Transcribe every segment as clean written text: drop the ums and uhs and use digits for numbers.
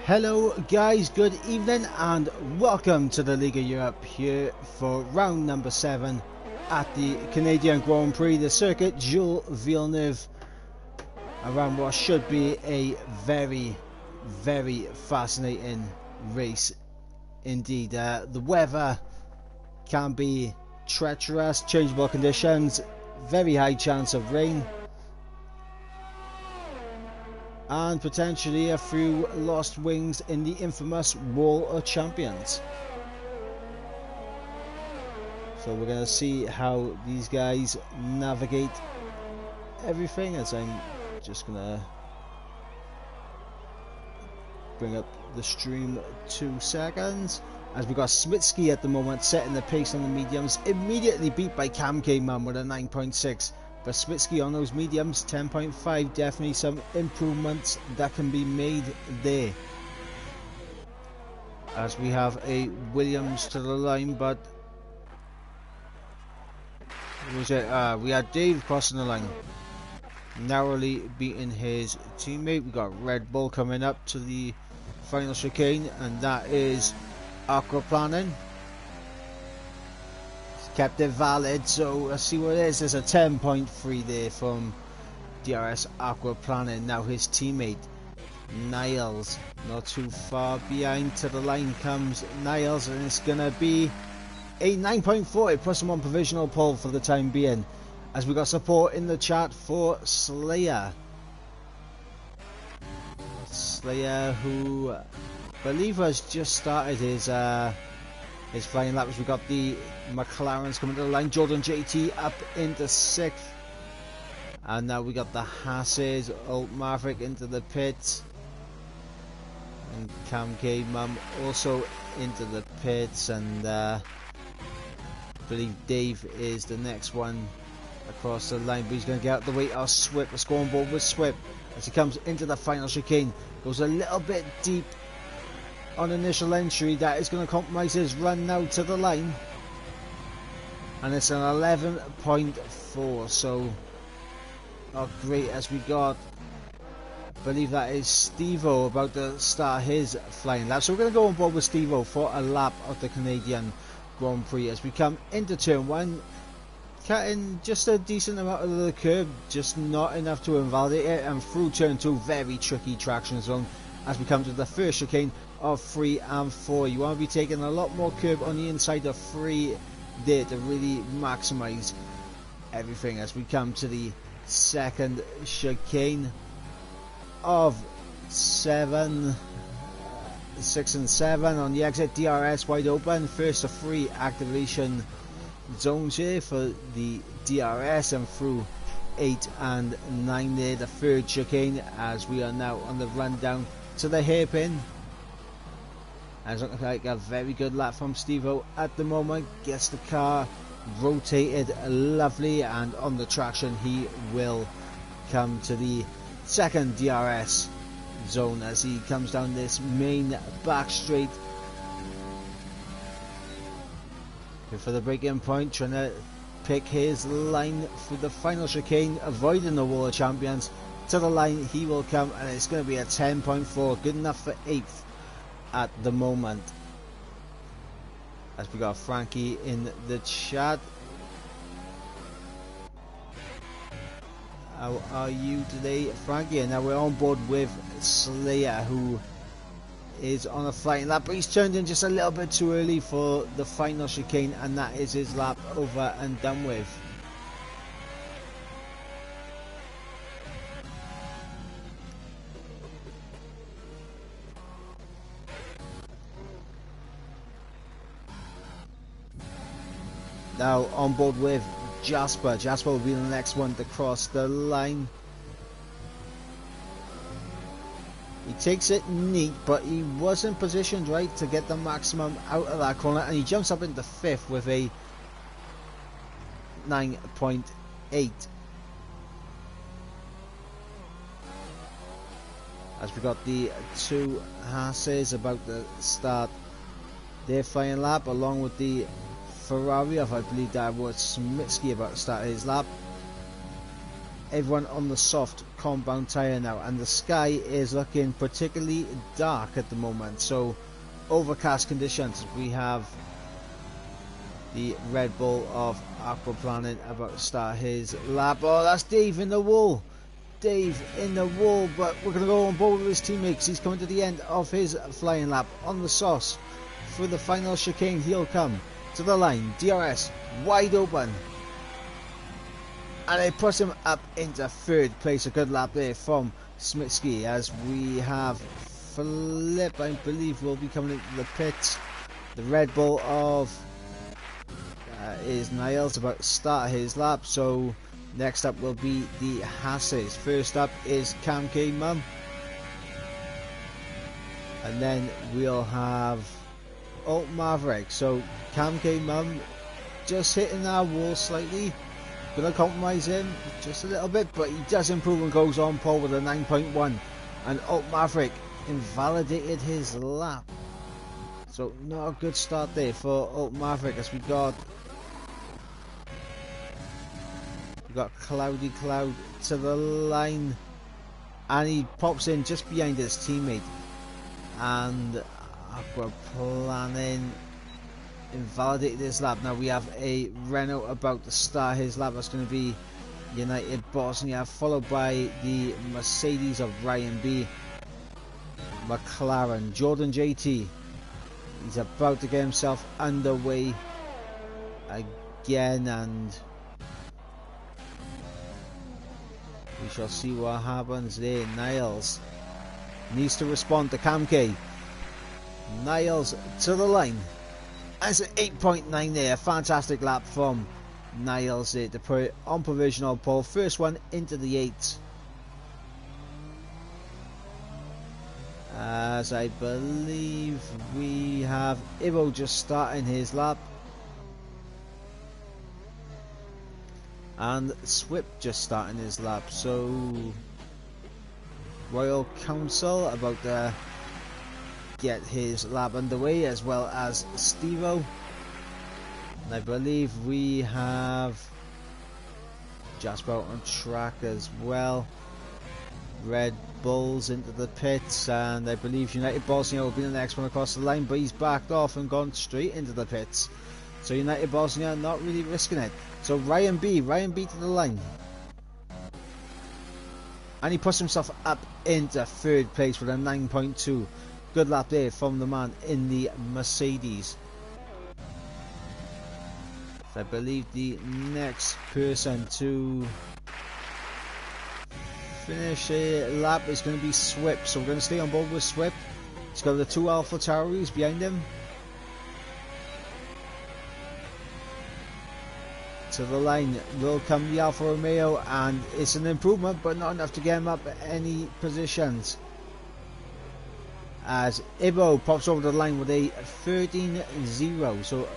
Hello guys, good evening and welcome to the League of Europe here for round number 7 at the Canadian Grand Prix, the circuit Jules Villeneuve, around what should be a very fascinating race indeed. The weather can be treacherous, changeable conditions, very high chance of rain, and potentially a few lost wings in the infamous Wall of Champions. So we're going to see how these guys navigate everything, as I'm just going to bring up the stream 2 seconds. As we got Smitsky at the moment setting the pace on the mediums, immediately beat by Cam K-Man with a 9.6. But Smitsky on those mediums, 10.5, definitely some improvements that can be made there. As we have a Williams to the line, but we had Dave crossing the line, narrowly beating his teammate. We got Red Bull coming up to the final chicane, and that is Aquaplaning. Kept it valid, so let's see what it is. There's a 10.3 there from DRS Aquaplaning. Now his teammate Niles, not too far behind. To the line comes Niles, and it's gonna be a 9.4. It puts him on provisional pole for the time being. As we got support in the chat for Slayer, who I believe has just started his flying laps. We got the McLarens coming to the line. Jordan JT up into 6th. And now we got the Hasses, Old Maverick into the pits. And Cam K-Man also into the pits. And I believe Dave is the next one across the line. But he's going to get out the way of Swip. Let's go on board with Swip as he comes into the final chicane. Goes a little bit deep on initial entry. That is going to compromise his run now to the line, and it's an 11.4, so not great. As we got, I believe that is Steve-O about to start his flying lap, so we're going to go on board with Steve-O for a lap of the Canadian Grand Prix as we come into turn 1, cutting just a decent amount of the curb, just not enough to invalidate it, and through turn 2, very tricky traction zone as we come to the first chicane of 3 and 4. You want to be taking a lot more curb on the inside of 3 there to really maximize everything. As we come to the second chicane of 7, 6 and 7 on the exit, DRS wide open. First of 3 activation zones here for the DRS, and through 8 and 9 there, the third chicane, as we are now on the run down to the hairpin. And it's looking like a very good lap from Steve-O at the moment. Gets the car rotated lovely, and on the traction he will come to the second DRS zone as he comes down this main back straight for the break-in point, trying to pick his line through the final chicane, avoiding the Wall of Champions. To the line he will come, and it's going to be a 10.4, good enough for 8th at the moment. As we got Frankie in the chat. How are you today, Frankie? And now we're on board with Slayer, who is on a flying lap, but he's turned in just a little bit too early for the final chicane, and that is his lap over and done with. Now on board with Jasper. Jasper will be the next one to cross the line. He takes it neat, but he wasn't positioned right to get the maximum out of that corner, and he jumps up into 5th with a 9.8. As we got the 2 Hasses about to start their flying lap, along with the Ferrari of, I believe that was Smitsky, about to start his lap. everyone on the soft compound tyre now, and the sky is looking particularly dark at the moment, so overcast conditions. We have the Red Bull of Aquaplanet about to start his lap. Oh, that's Dave in the wall. Dave in the wall, but we're going to go on board with his teammates. He's coming to the end of his flying lap on the sauce. For the final chicane, he'll come to the line. DRS wide open. And it puts him up into third place. A good lap there from Smitsky, as we have Flip, I believe, will be coming into the pits. The Red Bull of is Niles about to start his lap, so next up will be the Hasses. First up is Cam K Mum, and then we'll have Alt Maverick. So Cam K Mum just hitting our wall slightly, gonna compromise him just a little bit, but he does improve and goes on pole with a 9.1, and Alt Maverick invalidated his lap, so not a good start there for Alt Maverick, as we got Cloudy Cloud to the line, and he pops in just behind his teammate, and Aquaplanet invalidated his lap. Now we have a Renault about to start his lap. That's going to be United Bosnia, followed by the Mercedes of Ryan B. McLaren, Jordan JT, he's about to get himself underway again, and we shall see what happens there. Niles needs to respond to Cam K. Niles to the line. That's an 8.9 there. Fantastic lap from Niles there to put it on provisional pole. First one into the 8. As I believe we have Ivo just starting his lap, and Swip just starting his lap. So Royal Council about to get his lap underway, as well as Stevo, and I believe we have Jasper on track as well. Red Bulls into the pits, and I believe United Bosnia will be the next one across the line, but he's backed off and gone straight into the pits. So United Bosnia not really risking it. So Ryan B to the line, and he puts himself up into third place with a 9.2. Good lap there from the man in the Mercedes. So I believe the next person to finish a lap is going to be Swip, so we're going to stay on board with Swip. He's got the 2 Alpha Tauris behind him. To the line will come the Alfa Romeo, and it's an improvement, but not enough to get him up any positions, as Ibo pops over the line with a 13.0. So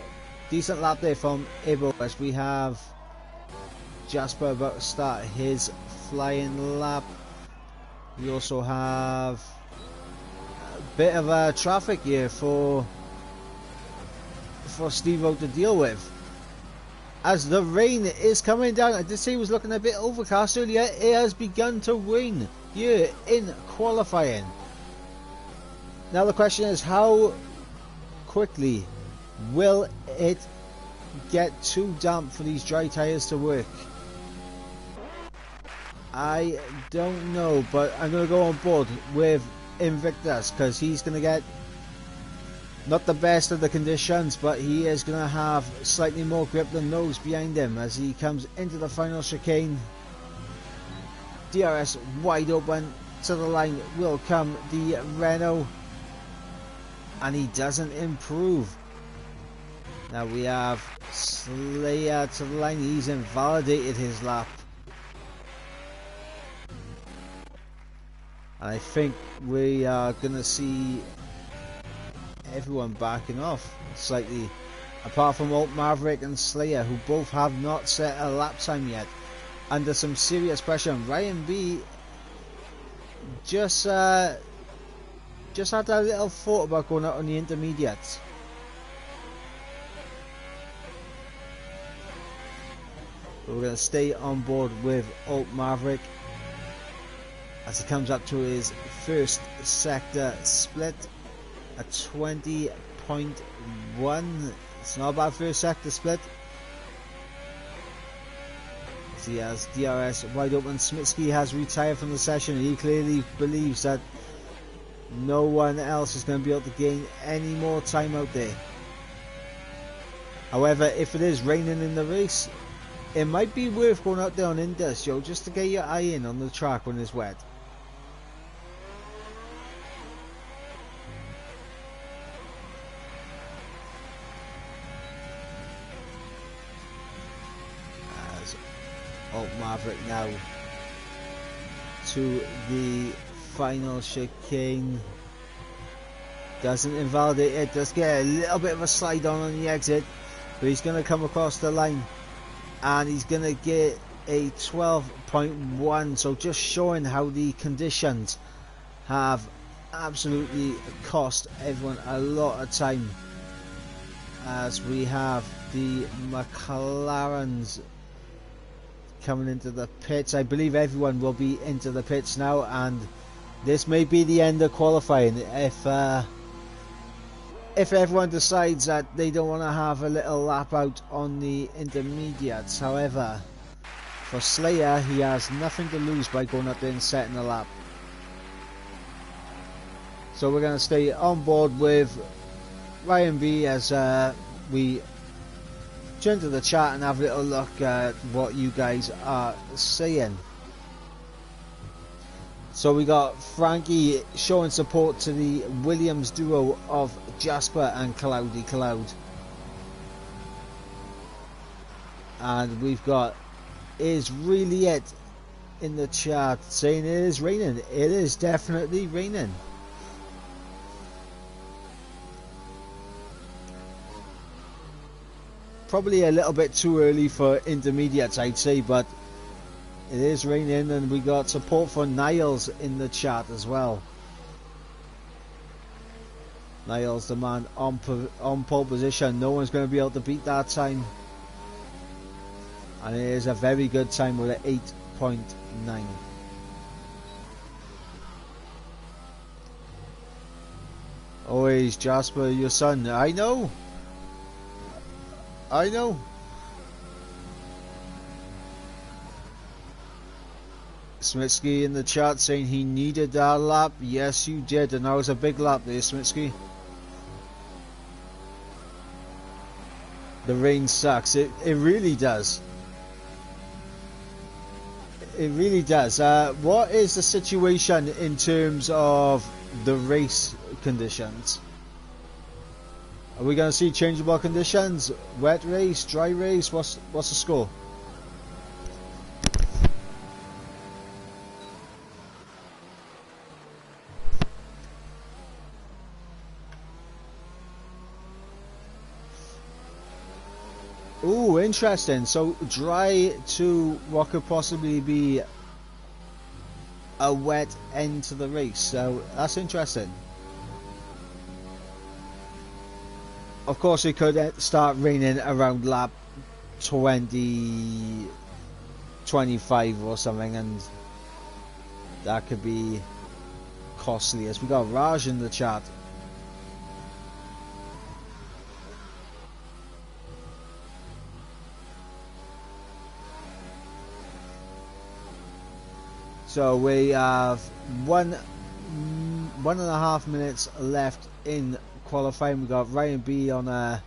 decent lap there from Ibo, as we have Jasper about to start his flying lap. We also have a bit of traffic here for Stevo to deal with, as the rain is coming down. I did say it was looking a bit overcast earlier. It has begun to rain here in qualifying. Now the question is, how quickly will it get too damp for these dry tyres to work? I don't know, but I'm going to go on board with Invictus, because he's going to get not the best of the conditions, but he is going to have slightly more grip than those behind him as he comes into the final chicane. DRS wide open. To the line will come the Renault, and he doesn't improve. Now we have Slayer to the line. He's invalidated his lap, and I think we are going to see everyone backing off slightly, apart from Alt Maverick and Slayer, who both have not set a lap time yet, under some serious pressure. And Ryan B just had a little thought about going out on the intermediates. But we're going to stay on board with Alt Maverick as he comes up to his first sector split at 20.1. It's not a bad first sector split. As he has DRS wide open. Smitsky has retired from the session. He clearly believes that no one else is going to be able to gain any more time out there. However, if it is raining in the race, it might be worth going out there on Industrial just to get your eye in on the track when it's wet. As Alt Maverick now to the final chicane. Doesn't invalidate it, does get a little bit of a slide on the exit, but he's going to come across the line and he's going to get a 12.1, so just showing how the conditions have absolutely cost everyone a lot of time, as we have the McLarens coming into the pits. I believe everyone will be into the pits now, and this may be the end of qualifying if everyone decides that they don't want to have a little lap out on the intermediates. However, for Slayer, he has nothing to lose by going up there and setting a lap. So we're going to stay on board with Ryan B as we turn to the chat and have a little look at what you guys are saying. So we got Frankie showing support to the Williams duo of Jasper and Cloudy Cloud. And we've got Is Really It in the chat saying it is raining. It is definitely raining. Probably a little bit too early for intermediates, I'd say, but it is raining, and we got support for Niles in the chat as well. Niles, the man on pole position. No one's going to be able to beat that time. And it is a very good time with an 8.9. Always Jasper, your son. I know. I know. Smitsky in the chat saying he needed that lap. Yes, you did, and that was a big lap there, Smitsky. The rain sucks. It really does. It really does. What is the situation in terms of the race conditions? Are we going to see changeable conditions? Wet race, dry race? What's the score? Ooh, interesting. So dry to what could possibly be a wet end to the race. So that's interesting. Of course, it could start raining around lap 20, 25 or something, and that could be costly. As we got Raj in the chat. So we have 1.5 minutes left in qualifying. We got Ryan B on a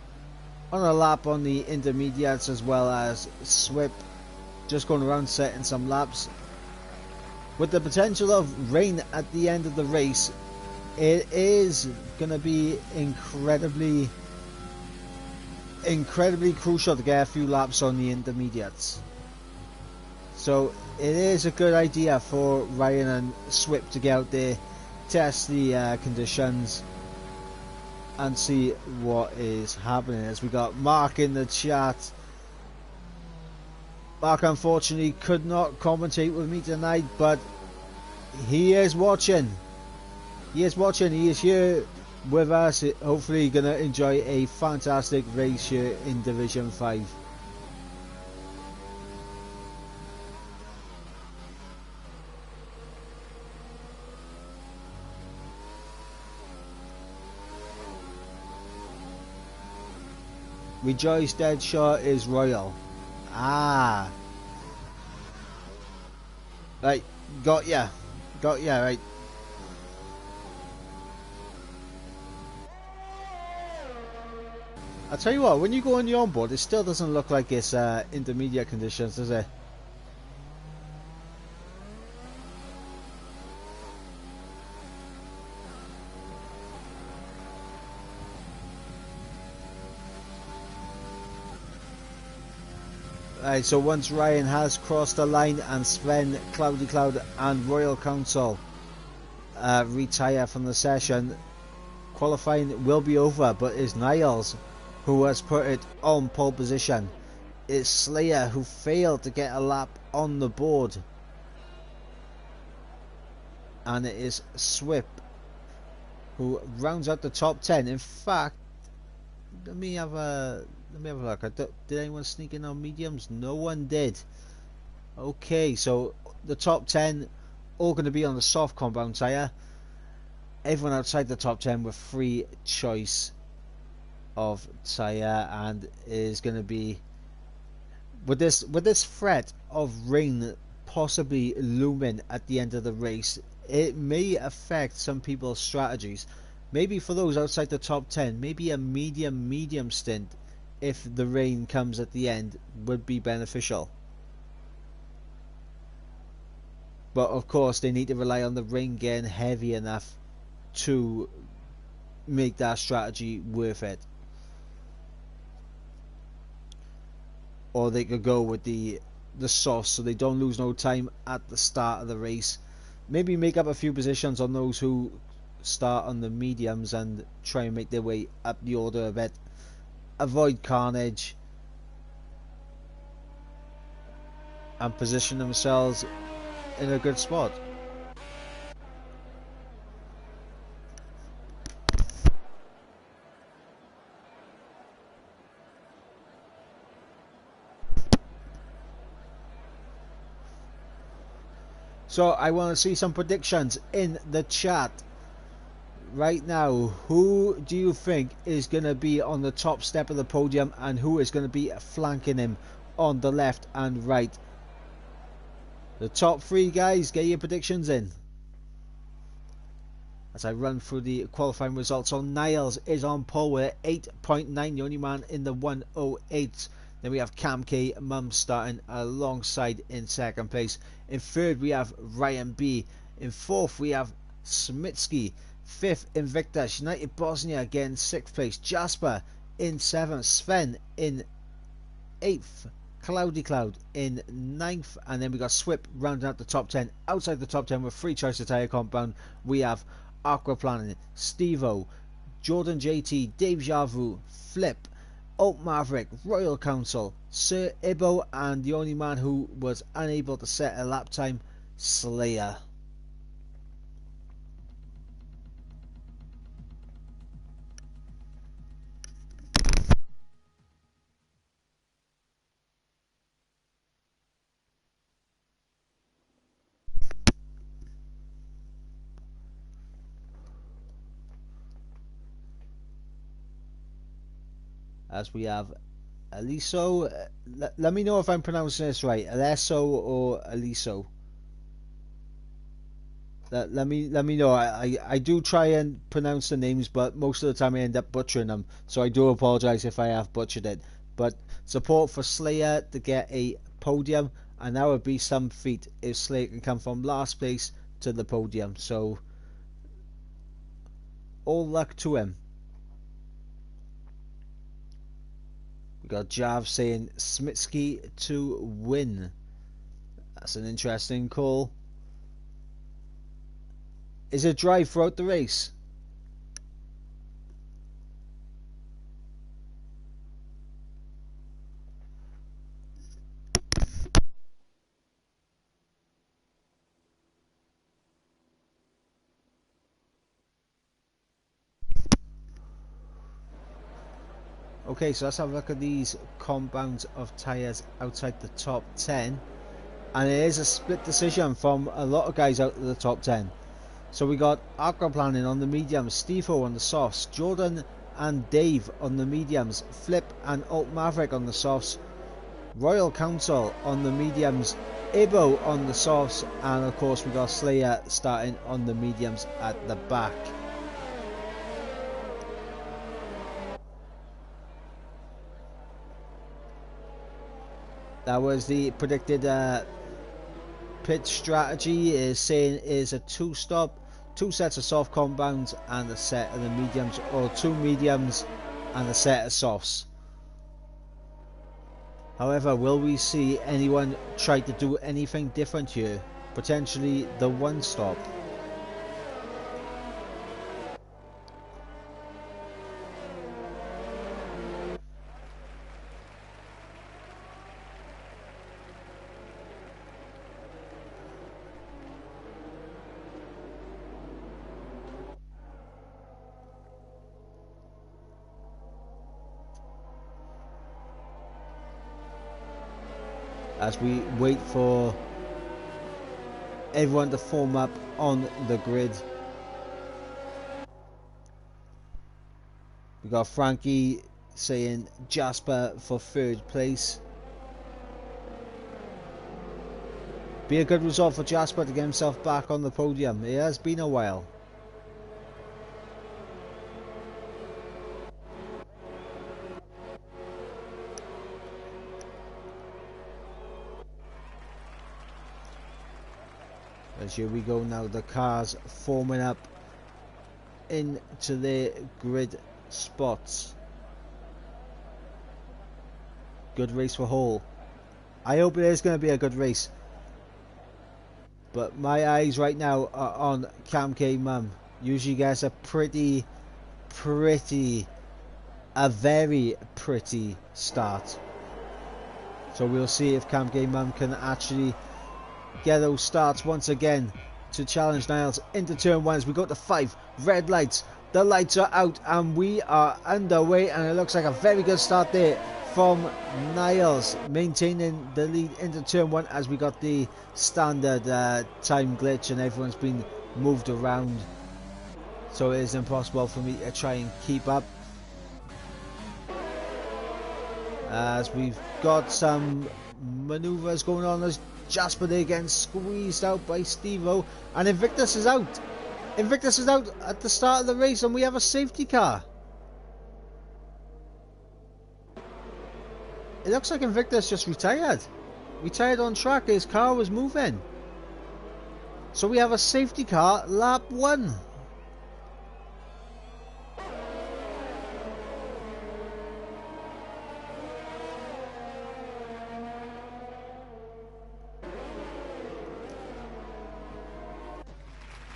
lap on the intermediates, as well as Swip just going around setting some laps. With the potential of rain at the end of the race, it is going to be incredibly crucial to get a few laps on the intermediates. So it is a good idea for Ryan and Swip to get out there, test the conditions, and see what is happening. As we got Mark in the chat. Mark unfortunately could not commentate with me tonight, but he is watching. He is watching. He is here with us. Hopefully going to enjoy a fantastic race here in Division 5. Rejoice Deadshot is Royal. Ah. Right, got ya, right. I'll tell you what, when you go on the onboard, it still doesn't look like it's intermediate conditions, does it? Right, so once Ryan has crossed the line and Sven, Cloudy Cloud and Royal Council retire from the session, qualifying will be over, but it's Niles who has put it on pole position. It's Slayer who failed to get a lap on the board. And it is Swip who rounds out the top 10. In fact, let me have a look. Did anyone sneak in on mediums? No one did. Okay, so the top 10 all going to be on the soft compound tyre. Everyone outside the top 10 with free choice of tyre, and is going to be with this threat of rain possibly looming at the end of the race. It may affect some people's strategies. Maybe for those outside the top 10, maybe a medium stint, if the rain comes at the end, would be beneficial. But of course they need to rely on the rain getting heavy enough to make that strategy worth it. Or they could go with the sauce so they don't lose no time at the start of the race. Maybe make up a few positions on those who start on the mediums and try and make their way up the order a bit. Avoid carnage and position themselves in a good spot. So I want to see some predictions in the chat right now. Who do you think is going to be on the top step of the podium, and who is going to be flanking him on the left and right? The top three guys, get your predictions in. As I run through the qualifying results, so Niles is on pole with 8.9, the only man in the 108. Then we have Cam K Mum starting alongside in second place. In third we have Ryan B. In fourth we have Smitsky. Fifth Invictus United Bosnia again, sixth place. Jasper in seventh. Sven in eighth. Cloudy Cloud in ninth. And then we got Swip rounding out the top 10. Outside the top 10 with free choice of tyre compound, we have Aquaplanet, Stevo, Jordan JT, Dave Javu, Flip, Alt Maverick, Royal Council, Sir Ibo, and the only man who was unable to set a lap time, Slayer. As we have Aliso, let me know if I'm pronouncing this right, Alesso or Aliso. Let me know. I do try and pronounce the names, but most of the time I end up butchering them, so I do apologise if I have butchered it. But support for Slayer to get a podium, and that would be some feat if Slayer can come from last place to the podium. So all luck to him. We got Jav saying Smitsky to win. That's an interesting call. Is it dry throughout the race? Okay, so let's have a look at these compounds of tyres outside the top 10. And it is a split decision from a lot of guys out of the top 10. So we got Aquaplaning on the mediums, Steve-O on the softs, Jordan and Dave on the mediums, Flip and Alt Maverick on the softs, Royal Council on the mediums, Ibo on the softs, and of course we got Slayer starting on the mediums at the back. That was the predicted pit strategy, is saying is a 2-stop, 2 sets of soft compounds and a set of the mediums, or 2 mediums and a set of softs. However, will we see anyone try to do anything different here? Potentially the 1-stop. As we wait for everyone to form up on the grid. We got Frankie saying Jasper for 3rd place. Be a good result for Jasper to get himself back on the podium. It has been a while. As here we go now, the cars forming up into their grid spots. Good race for Hall. I hope it is going to be a good race. But my eyes right now are on Cam K Mum. Usually gets a very pretty start. So we'll see if Cam K Mum can actually get those starts once again to challenge Niles into turn 1 as we go to 5 red lights. The lights are out and we are underway, and it looks like a very good start there from Niles, maintaining the lead into turn 1 as we got the standard time glitch and everyone's been moved around, so it is impossible for me to try and keep up. As we've got some maneuvers going on, as Jasper there getting squeezed out by Steve-O, and Invictus is out. Invictus is out at the start of the race and we have a safety car. It looks like Invictus just retired on track. His car was moving, so we have a safety car lap 1.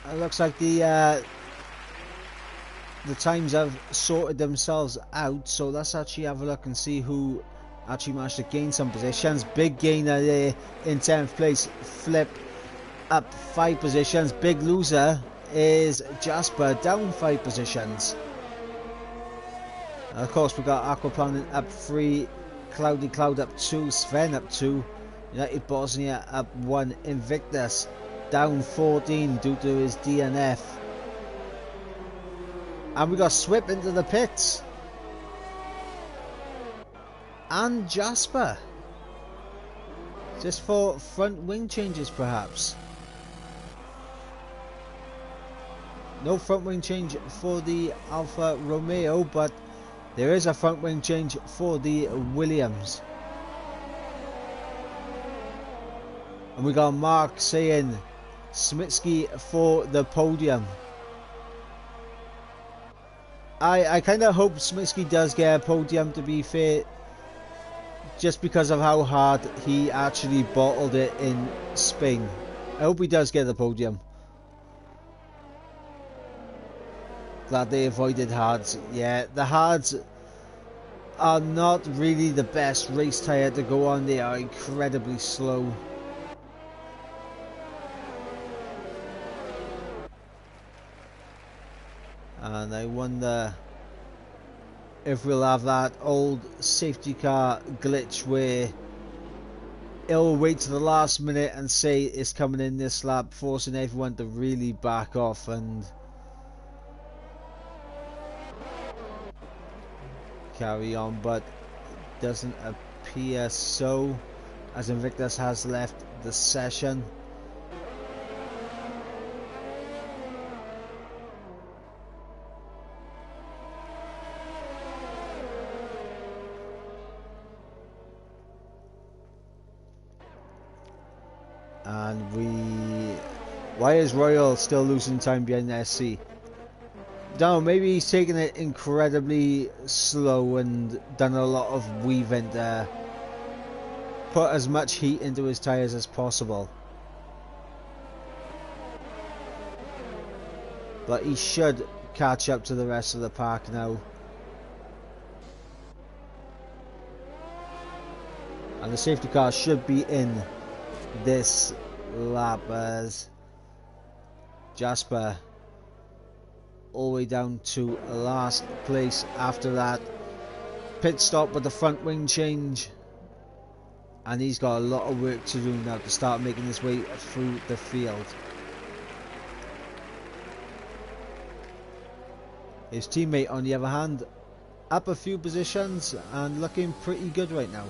It looks like the times have sorted themselves out, so let's actually have a look and see who actually managed to gain some positions. Big gainer there in 10th place, Flip up 5 positions. Big loser is Jasper, down 5 positions. And of course we got Aquaplanet up 3, Cloudy Cloud up 2, Sven up 2, United Bosnia up 1, Invictus down 14 due to his DNF. And we got Swip into the pits. And Jasper. Just for front wing changes perhaps. No front wing change for the Alfa Romeo, but there is a front wing change for the Williams. And we got Mark saying Smitsky for the podium. I kind of hope Smitsky does get a podium, to be fair, just because of how hard he actually bottled it in Spain. I hope he does get the podium. Glad they avoided hards. Yeah, the hards are not really the best race tyre to go on. They are incredibly slow. And I wonder if we'll have that old safety car glitch where it'll wait to the last minute and say it's coming in this lap, forcing everyone to really back off. And carry on, but doesn't appear so, as Invictus has left the session. And why is Royal still losing time behind SC? Don't know, maybe he's taken it incredibly slow and done a lot of weaving to put as much heat into his tyres as possible. But he should catch up to the rest of the pack now. And the safety car should be in this lap as Jasper all the way down to last place after that pit stop with the front wing change, and he's got a lot of work to do now to start making his way through the field. His teammate on the other hand up a few positions and looking pretty good right now.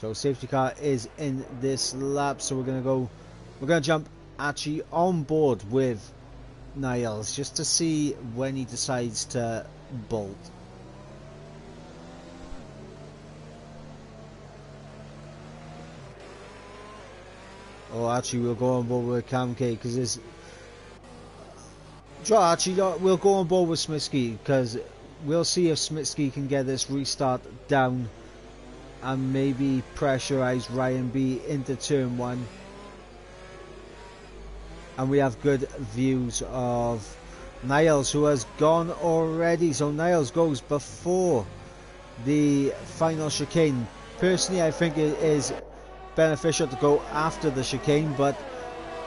So safety car is in this lap, so we're gonna jump actually on board with Niles just to see when he decides to bolt. Oh, actually we'll go on board with Cam K because we'll go on board with Smitsky because we'll see if Smitsky can get this restart down and maybe pressurize Ryan B into turn 1. And we have good views of Niles, who has gone already. So Niles goes before the final chicane. Personally, I think it is beneficial to go after the chicane, but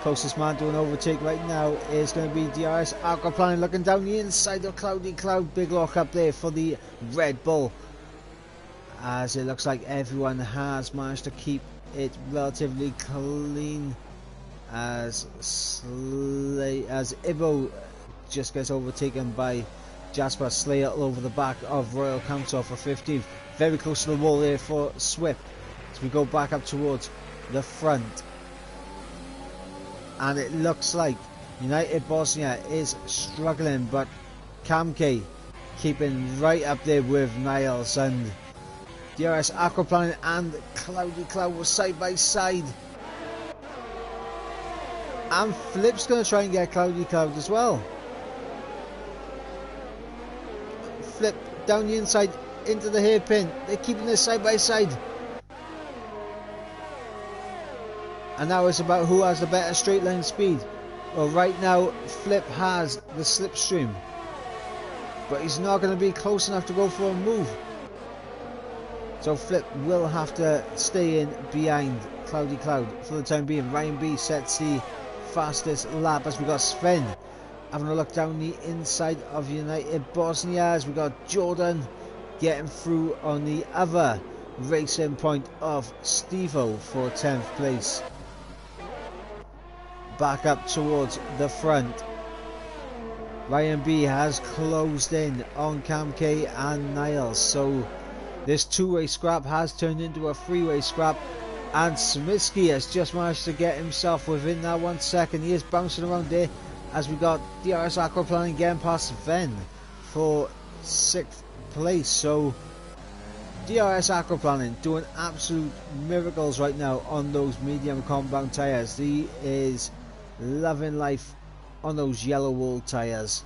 closest man to an overtake right now is going to be DRS Aquaplaning, looking down the inside of Cloudy Cloud. Big lock up there for the Red Bull, as it looks like everyone has managed to keep it relatively clean, as Ibo just gets overtaken by Jasper Slayer all over the back of Royal Council for 15th. Very close to the wall there for Swift as we go back up towards the front, and it looks like United Bosnia is struggling, but Kamke keeping right up there with Niles, and DRS Aquaplaning and Cloudy Cloud were side by side. And Flip's going to try and get Cloudy Cloud as well. Flip down the inside into the hairpin. They're keeping this side by side. And now it's about who has the better straight line speed. Well, right now Flip has the slipstream, but he's not going to be close enough to go for a move. So Flip will have to stay in behind Cloudy Cloud for the time being. Ryan B sets the fastest lap as we got Sven having a look down the inside of United Bosnia, as we got Jordan getting through on the other racing point of Stevo for 10th place. Back up towards the front, Ryan B has closed in on Cam K and Niles, so this two-way scrap has turned into a three-way scrap, and Smitsky has just managed to get himself within that 1 second. He is bouncing around there as we got DRS Aquaplaning getting past Sven for 6th place. So DRS Aquaplaning doing absolute miracles right now on those medium compound tyres. He is loving life on those yellow wall tyres,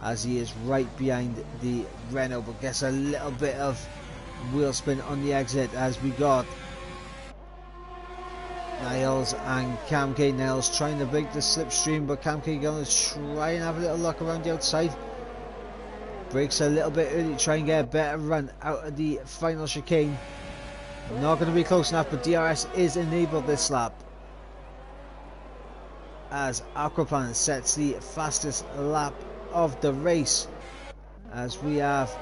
as he is right behind the Renault, but gets a little bit of wheel spin on the exit as we got Niles and Cam K. Niles trying to break the slipstream, but Cam K going to try and have a little look around the outside. Breaks a little bit early to try and get a better run out of the final chicane. Not going to be close enough, but DRS is enabled this lap, as Aquaplaning sets the fastest lap of the race, as we have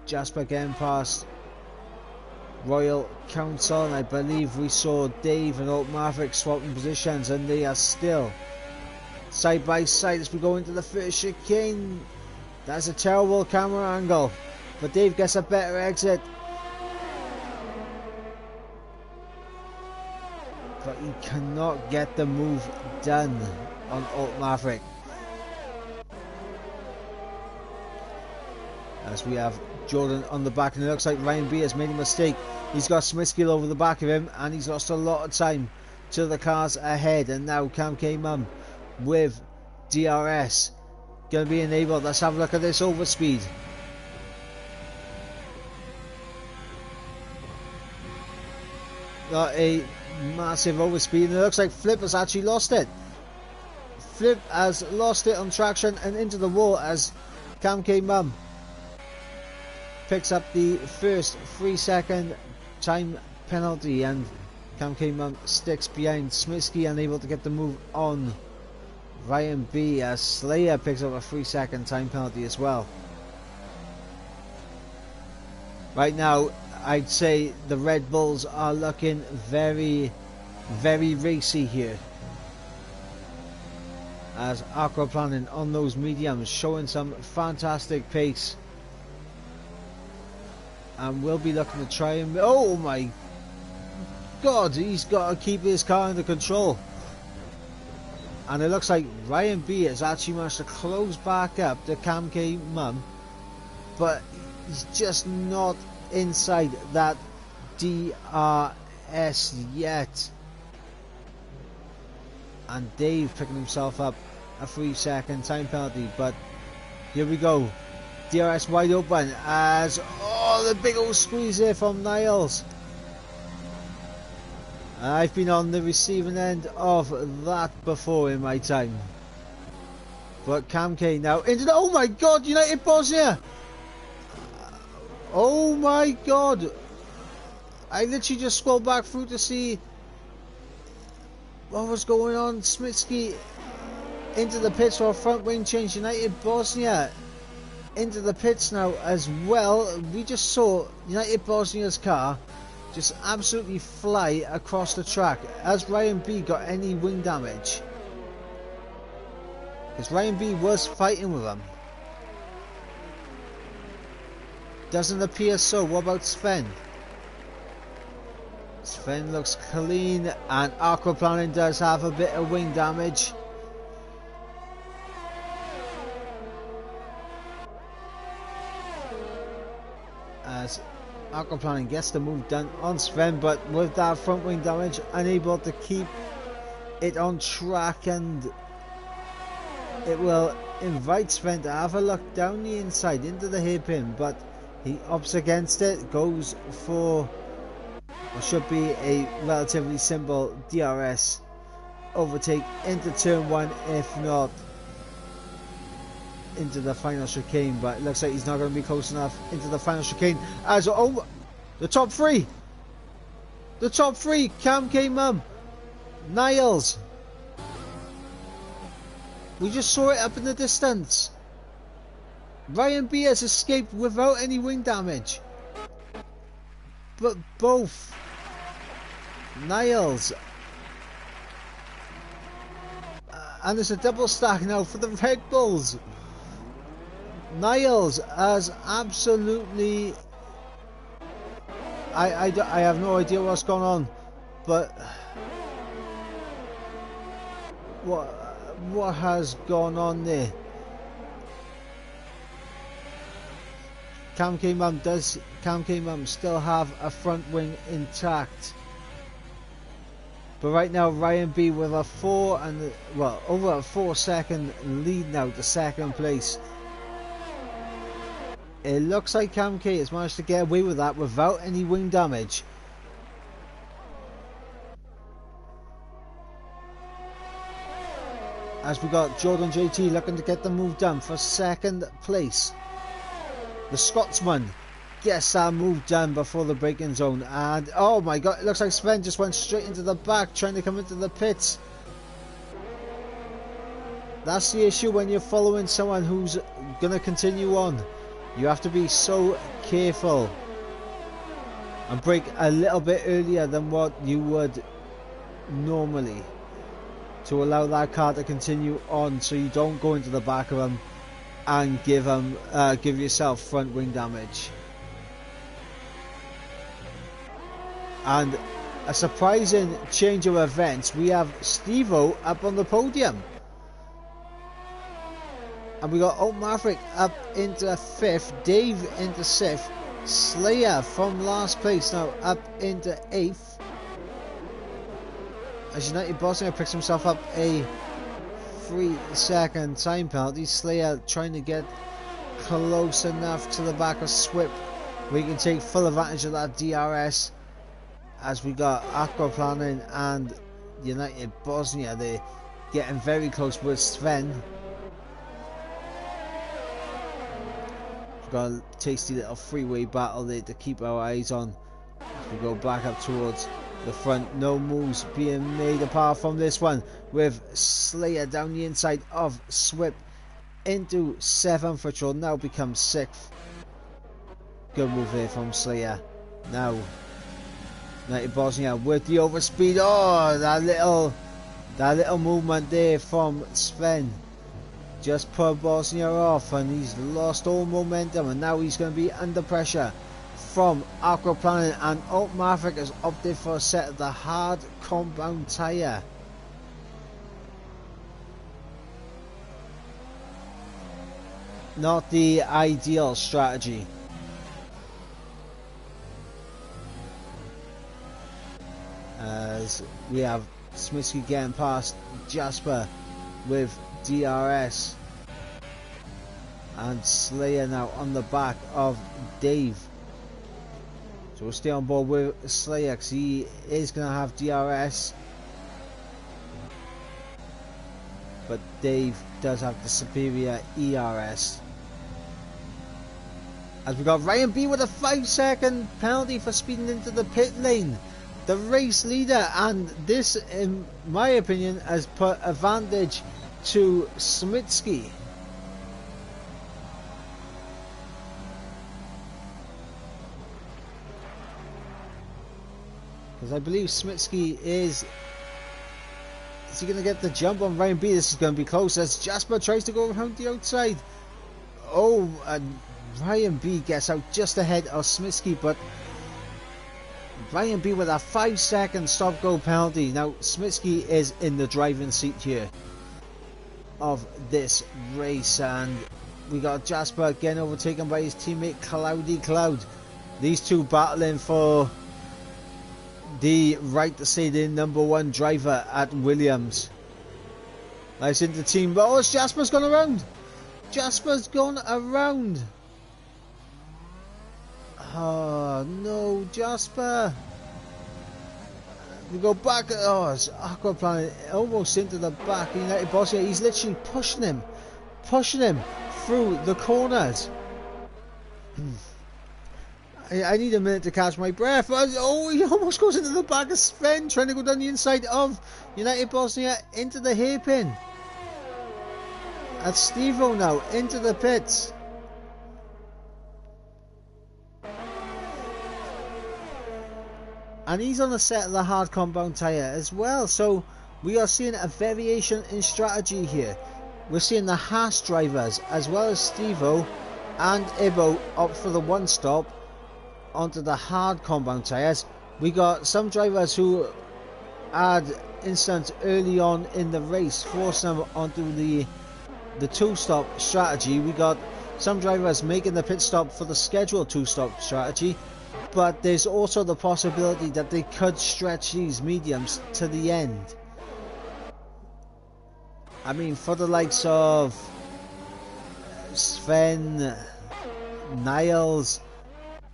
Jasper getting past Royal Council, and I believe we saw Dave and Alt Maverick swapping positions, and they are still side by side as we go into the first chicane. That's a terrible camera angle, but Dave gets a better exit. But he cannot get the move done on Alt Maverick. As we have Jordan on the back, and it looks like Ryan B has made a mistake. He's got Smithskill over the back of him, and he's lost a lot of time to the cars ahead. And now Cam K Mum with DRS going to be enabled. Let's have a look at this overspeed. Got a massive overspeed, and it looks like Flip has actually lost it. Flip has lost it on traction and into the wall as Cam K Mum picks up the first 3-second time penalty, and Cam K Mum sticks behind. Smitsky unable to get the move on Ryan B as Slayer picks up a 3-second time penalty as well. Right now I'd say the Red Bulls are looking very, very racy here, as Aquaplaning on those mediums showing some fantastic pace, and we'll be looking to try and... oh my god, he's got to keep his car under control. And it looks like Ryan B has actually managed to close back up to Cam K Mum, but he's just not inside that DRS yet. And Dave picking himself up a 3-second time penalty, but here we go. DRS wide open as, oh, the big old squeeze there from Niles. I've been on the receiving end of that before in my time. But Cam K now into the, oh my god, United Bosnia! Oh my god! I literally just scrolled back through to see what was going on. Smitsky into the pits for a front wing change. United Bosnia into the pits now as well. We just saw United Bosnia's car just absolutely fly across the track. Has Ryan B got any wing damage? Because Ryan B was fighting with him. Doesn't appear so. What about Sven? Sven looks clean, and Aquaplaning does have a bit of wing damage. As Aquaplaning gets the move done on Sven, but with that front wing damage, unable to keep it on track, and it will invite Sven to have a look down the inside into the hairpin, but he opts against it, goes for what should be a relatively simple DRS overtake into turn 1, if not into the final chicane. But it looks like he's not going to be close enough into the final chicane as, oh, the top three, Cam K Mum, Niles, we just saw it up in the distance. Ryan B has escaped without any wing damage, but both Niles and there's a double stack now for the Red Bulls. Niles has absolutely, I have no idea what's going on, but what has gone on there? Cam K Mum still have a front wing intact? But right now Ryan B with a over a 4-second lead now to second place. It looks like Cam K has managed to get away with that without any wing damage. As we got Jordan JT looking to get the move done for second place. The Scotsman gets that move done before the braking zone, and oh my god, it looks like Sven just went straight into the back trying to come into the pits. That's the issue when you're following someone who's going to continue on. You have to be so careful. and brake a little bit earlier than what you would normally to allow that car to continue on, so you don't go into the back of him and give yourself front wing damage. And a surprising change of events, we have Steve-O up on the podium. And we got Old Maverick up into 5th, Dave into 6th, Slayer from last place now up into 8th. As United Bosnia picks himself up a 3-second time penalty. Slayer trying to get close enough to the back of Swip. We can take full advantage of that DRS. As we got Aquaplaning and United Bosnia, they're getting very close with Sven. We've got a tasty little freeway battle there to keep our eyes on as we go back up towards the front. No moves being made apart from this one, with Slayer down the inside of Swip into 7th, which will now become 6th. Good move there from Slayer. Now United Bosnia with the overspeed. Oh, that little movement there from Sven just put Bosnia off, and he's lost all momentum, and now he's going to be under pressure from Aquaplaning, and Alt Maverick has opted for a set of the hard compound tyre. Not the ideal strategy. As we have Smitsky getting past Jasper with DRS, and Slayer now on the back of Dave. So we'll stay on board with Slayer because he is going to have DRS, but Dave does have the superior ERS. As we got Ryan B with a 5-second penalty for speeding into the pit lane, the race leader, and this, in my opinion, has put advantage to Smitsky. Because I believe Smitsky is he going to get the jump on Ryan B? This is going to be close as Jasper tries to go around the outside. Oh, and Ryan B gets out just ahead of Smitsky, but Ryan B with a 5-second stop-go penalty. Now Smitsky is in the driving seat here of this race, and we got Jasper getting overtaken by his teammate Cloudy Cloud. These two battling for the right to say the #1 driver at Williams. Nice into team, but oh, Jasper's gone around. Jasper's gone around. Oh no, Jasper. We go back. Oh, it's Aquaplaning almost into the back. United Bosnia. He's literally pushing him through the corners. I need a minute to catch my breath. Oh, he almost goes into the back of Sven, trying to go down the inside of United Bosnia into the hairpin. That's Steve-O now into the pits. And he's on a set of the hard compound tyre as well. So we are seeing a variation in strategy here. We're seeing the Haas drivers as well as Steve-O and Ibo opt for the one stop onto the hard compound tyres. We got some drivers who had incidents early on in the race, force them onto the two-stop strategy. We got some drivers making the pit stop for the scheduled two-stop strategy, but there's also the possibility that they could stretch these mediums to the end. I mean, for the likes of Sven, Niles,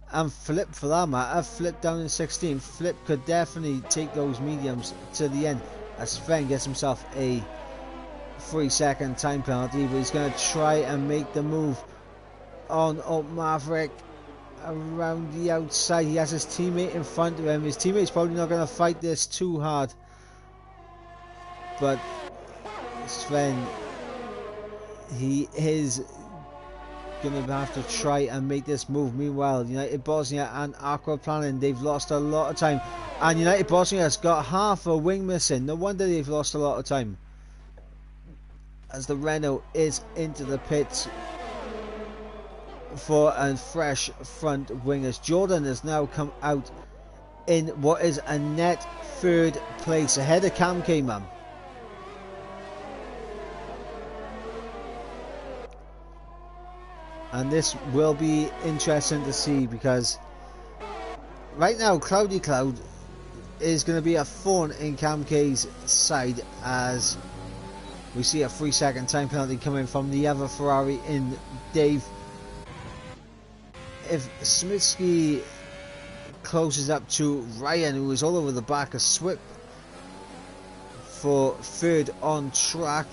and Flip for that matter, Flip down in 16th, Flip could definitely take those mediums to the end as Sven gets himself a 3-second time penalty, but he's going to try and make the move on up Maverick around the outside. He has his teammate in front of him. His teammate's probably not going to fight this too hard, but Sven, he is going to have to try and make this move. Meanwhile, United Bosnia and Aquaplaning, they've lost a lot of time. And United Bosnia has got half a wing missing. No wonder they've lost a lot of time. As the Renault is into the pits for a fresh front wing. As Jordan has now come out in what is a net third place ahead of Cam K-Man. And this will be interesting to see, because right now Cloudy Cloud is going to be a thorn in Cam K's side, as we see a 3-second time penalty coming from the other Ferrari in Dave. If Smitsky closes up to Ryan, who is all over the back of Swip for third on track,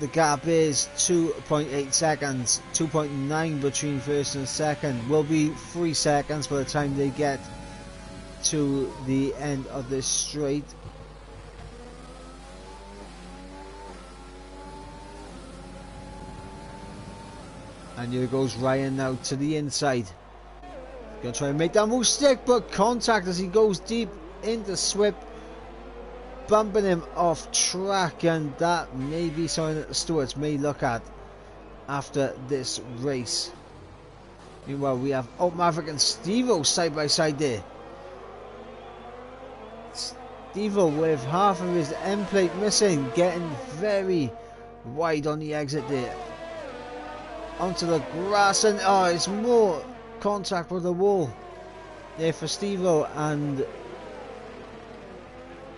the gap is 2.8 seconds, 2.9 between first and second. Will be 3 seconds by the time they get to the end of this straight. And here goes Ryan now to the inside. Gonna try and make that move stick, but contact as he goes deep into Swip, bumping him off track, and that may be something that the stewards may look at after this race. Meanwhile, we have Alt Maverick and Steve-O side by side there. Steve-O with half of his end plate missing, getting very wide on the exit there. Onto the grass, and oh, it's more contact with the wall there for Steve-O, and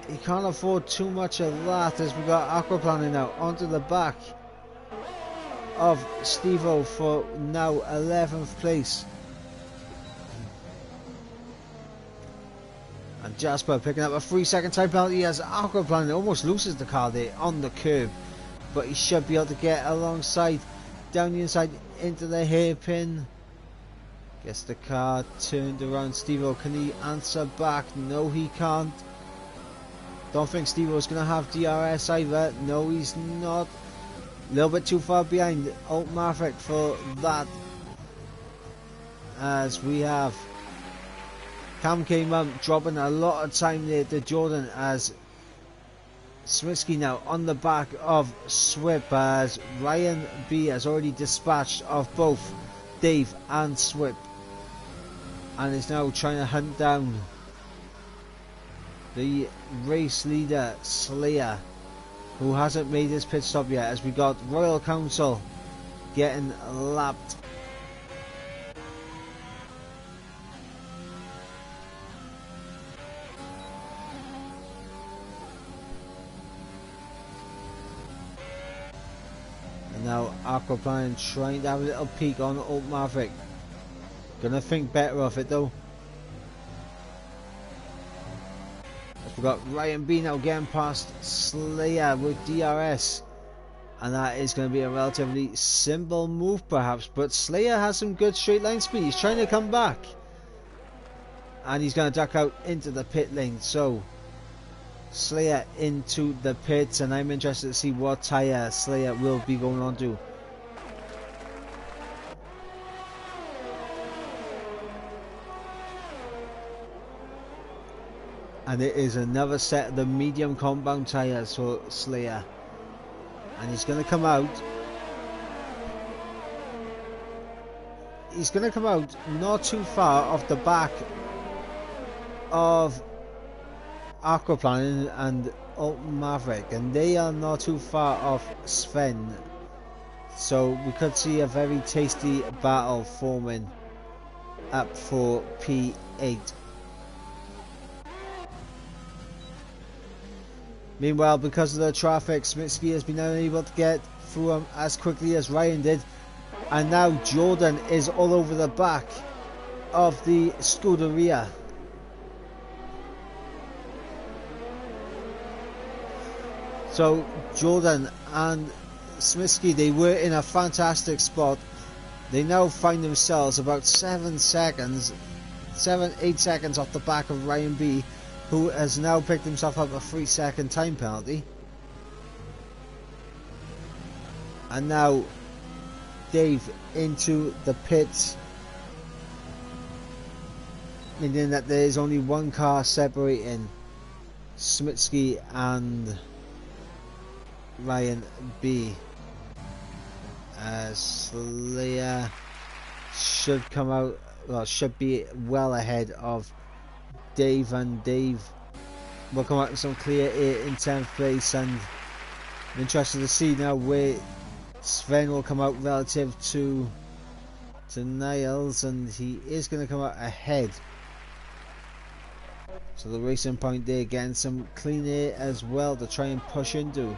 he can't afford too much of that, as we got Aquaplaning now onto the back of Steve-O for now 11th place. And Jasper picking up a 3-second time penalty as Aquaplaning almost loses the car there on the curb, but he should be able to get alongside down the inside into the hairpin. Gets the car turned around. Steve-O, can he answer back? No, he can't. Don't think Steve-O's going to have DRS either. No, he's not. A little bit too far behind Alt Maverick for that. As we have Cam K-Man dropping a lot of time there to Jordan, as Smitsky now on the back of Swip, as Ryan B has already dispatched of both Dave and Swip, and is now trying to hunt down the race leader Slayer, who hasn't made his pit stop yet, as we got Royal Council getting lapped. And now Aquaplaning trying to have a little peek on Alt Maverick. Gonna think better of it though. We've got Ryan B now getting past Slayer with DRS, and that is going to be a relatively simple move perhaps, but Slayer has some good straight line speed. He's trying to come back, and he's going to duck out into the pit lane. So Slayer into the pits, and I'm interested to see what tyre Slayer will be going on to. And it is another set of the medium compound tyres for Slayer. And he's going to come out. He's going to come out not too far off the back of Aquaplaning and Alt Maverick. And they are not too far off Sven. So we could see a very tasty battle forming up for P8. Meanwhile, because of the traffic, Smitsky has been unable to get through him as quickly as Ryan did. And now Jordan is all over the back of the Scuderia. So Jordan and Smitsky, they were in a fantastic spot. They now find themselves about 8 seconds off the back of Ryan B, who has now picked himself up a 3-second time penalty. And now Dave into the pits, meaning that there is only one car separating Smitsky and Ryan B. Slayer should come out, well, should be well ahead of Dave, and Dave will come out with some clear 8th and 10th place. And I'm interested to see now where Sven will come out relative to Niles, and he is going to come out ahead. So the Racing Point there getting some clean air as well to try and push into.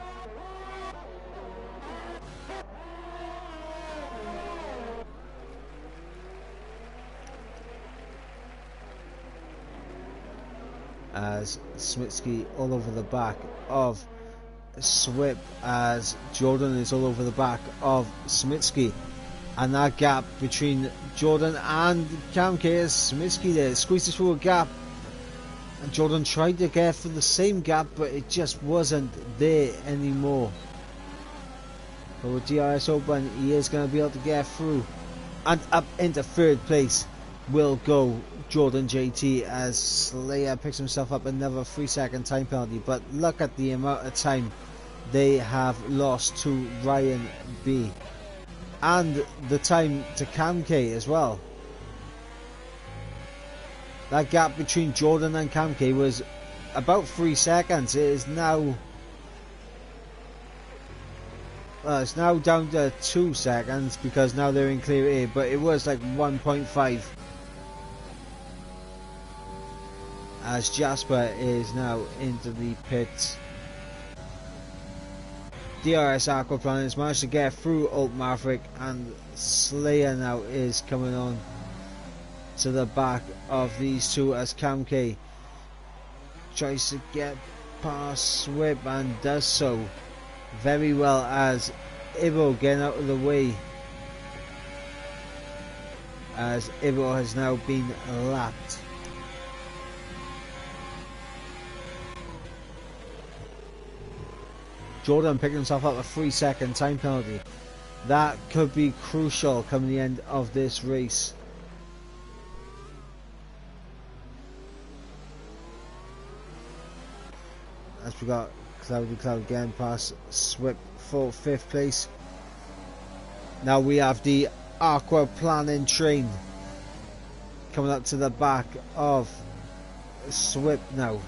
As Smitsky all over the back of Swip, as Jordan is all over the back of Smitsky, and that gap between Jordan and Cam K as Smitsky there squeezes through a gap, and Jordan tried to get for the same gap, but it just wasn't there anymore. But with DRS open, he is going to be able to get through, and up into 3rd place will go Jordan JT as Slayer picks himself up another 3-second time penalty. But look at the amount of time they have lost to Ryan B, and the time to Cam K as well. That gap between Jordan and Cam K was about 3 seconds. It is now it's now down to 2 seconds because now they're in clear air, but it was like 1.5. As Jasper is now into the pits. DRS Aquaplan has managed to get through Alt Maverick, and Slayer now is coming on to the back of these two as Cam K tries to get past Swip and does so very well, as Ibo getting out of the way as Ibo has now been lapped. Jordan picked himself up a 3-second time penalty. That could be crucial come the end of this race. As we got Cloudy Cloud again past Swip for 5th place. Now we have the Aquaplaning train coming up to the back of Swip now.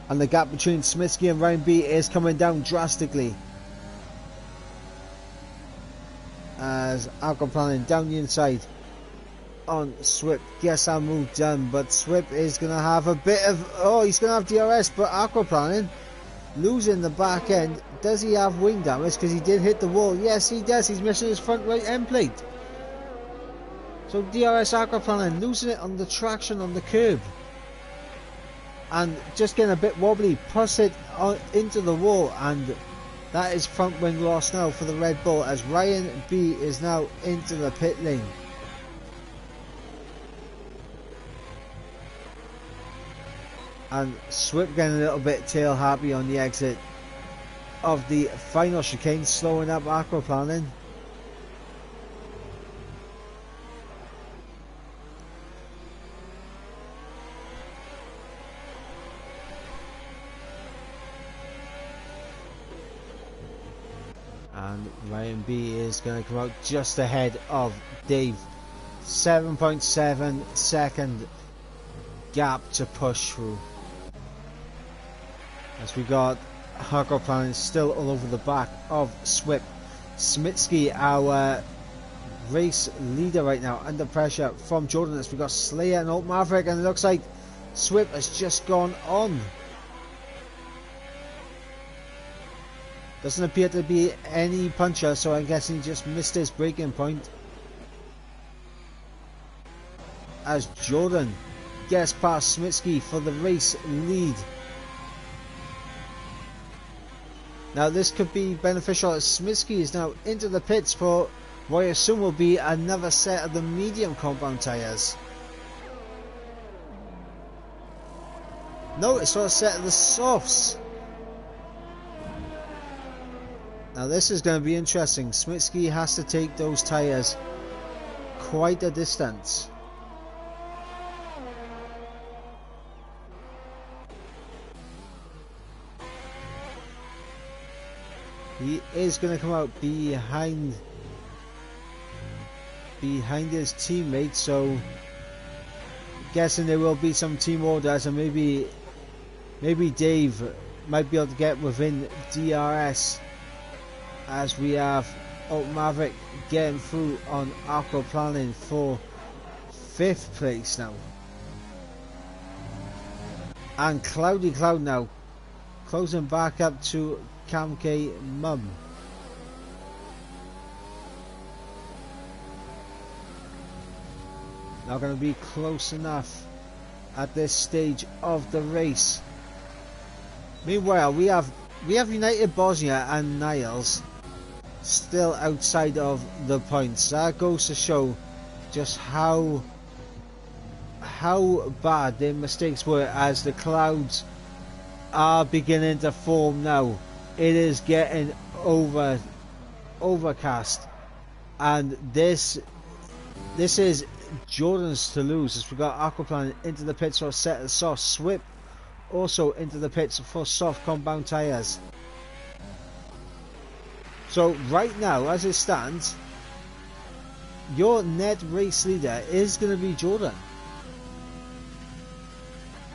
And the gap between Smitsky and Ryan B is coming down drastically. As Aquaplaning down the inside on Swip gets that move done, but Swip is going to have a bit of, he's going to have DRS, but Aquaplaning losing the back end. Does he have wing damage? Because he did hit the wall. Yes, he does. He's missing his front right end plate. So DRS Aquaplaning losing it on the traction on the curb. And just getting a bit wobbly, push it into the wall, and that is front wing loss now for the Red Bull, as Ryan B is now into the pit lane. And Swip getting a little bit tail happy on the exit of the final chicane, slowing up Aquaplaning. And Ryan B is going to come out just ahead of Dave. 7.7 second gap to push through. As we got Aquaplaning still all over the back of Swip. Smitsky, our race leader right now, under pressure from Jordan, as we got Slayer and Alt Maverick, and it looks like Swip has just gone on. Doesn't appear to be any puncher, so I'm guessing he just missed his braking point. As Jordan gets past Smitsky for the race lead. Now this could be beneficial, as Smitsky is now into the pits for what I assume will be another set of the medium compound tyres. No, it's not a set of the softs. Now this is going to be interesting. Smitsky has to take those tyres quite a distance. He is going to come out behind his teammate, so guessing there will be some team orders, and maybe Dave might be able to get within DRS, as we have Maverick getting through on Aquaplaning for 5th place now, and Cloudy Cloud now closing back up to Cam K Mum. Not going to be close enough at this stage of the race. Meanwhile, we have United Bosnia and Niles still outside of the points. That goes to show just how bad their mistakes were, as the clouds are beginning to form now. It is getting overcast, and this is Jordan's to lose, as we got Aquaplaning into the pits for a set of soft. Swip also into the pits for soft compound tyres. So right now, as it stands, your net race leader is going to be Jordan,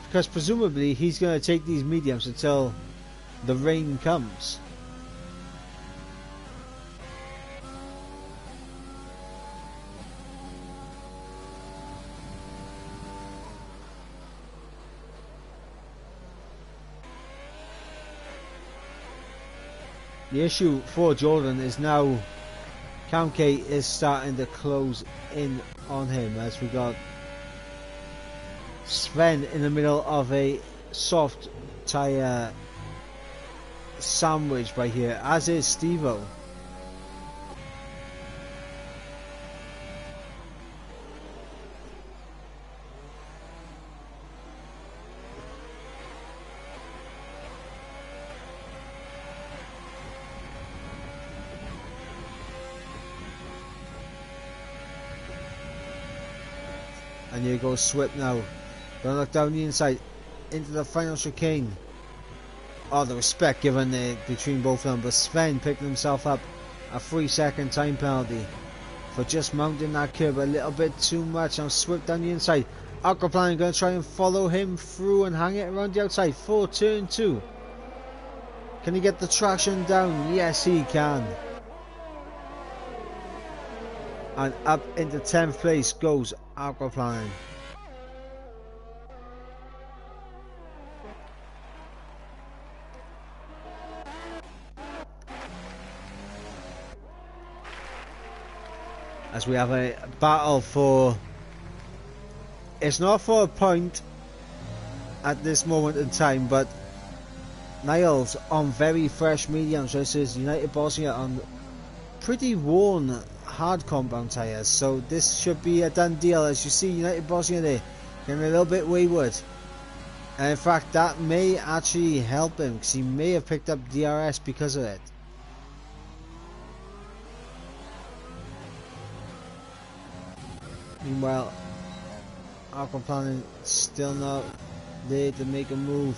because presumably he's going to take these mediums until the rain comes. The issue for Jordan is now Cam K is starting to close in on him, as we got Sven in the middle of a soft tyre sandwich right here, as is Stevo. And here goes Swip now. Gonna look down the inside into the final chicane. Oh, the respect given between both of them. But Sven picking himself up a 3-second time penalty for just mounting that curb a little bit too much. Now Swip down the inside. Aquaplaning going to try and follow him through and hang it around the outside for turn 2. Can he get the traction down? Yes, he can. And up into 10th place goes Aquaplaning. As we have a battle for, it's not for a point at this moment in time, but Niles on very fresh mediums versus United Bosnia on pretty worn hard compound tyres. So this should be a done deal. As you see, United Bosnia there getting a little bit wayward, and in fact that may actually help him, because he may have picked up DRS because of it. Meanwhile, Aquaplaning still not there to make a move,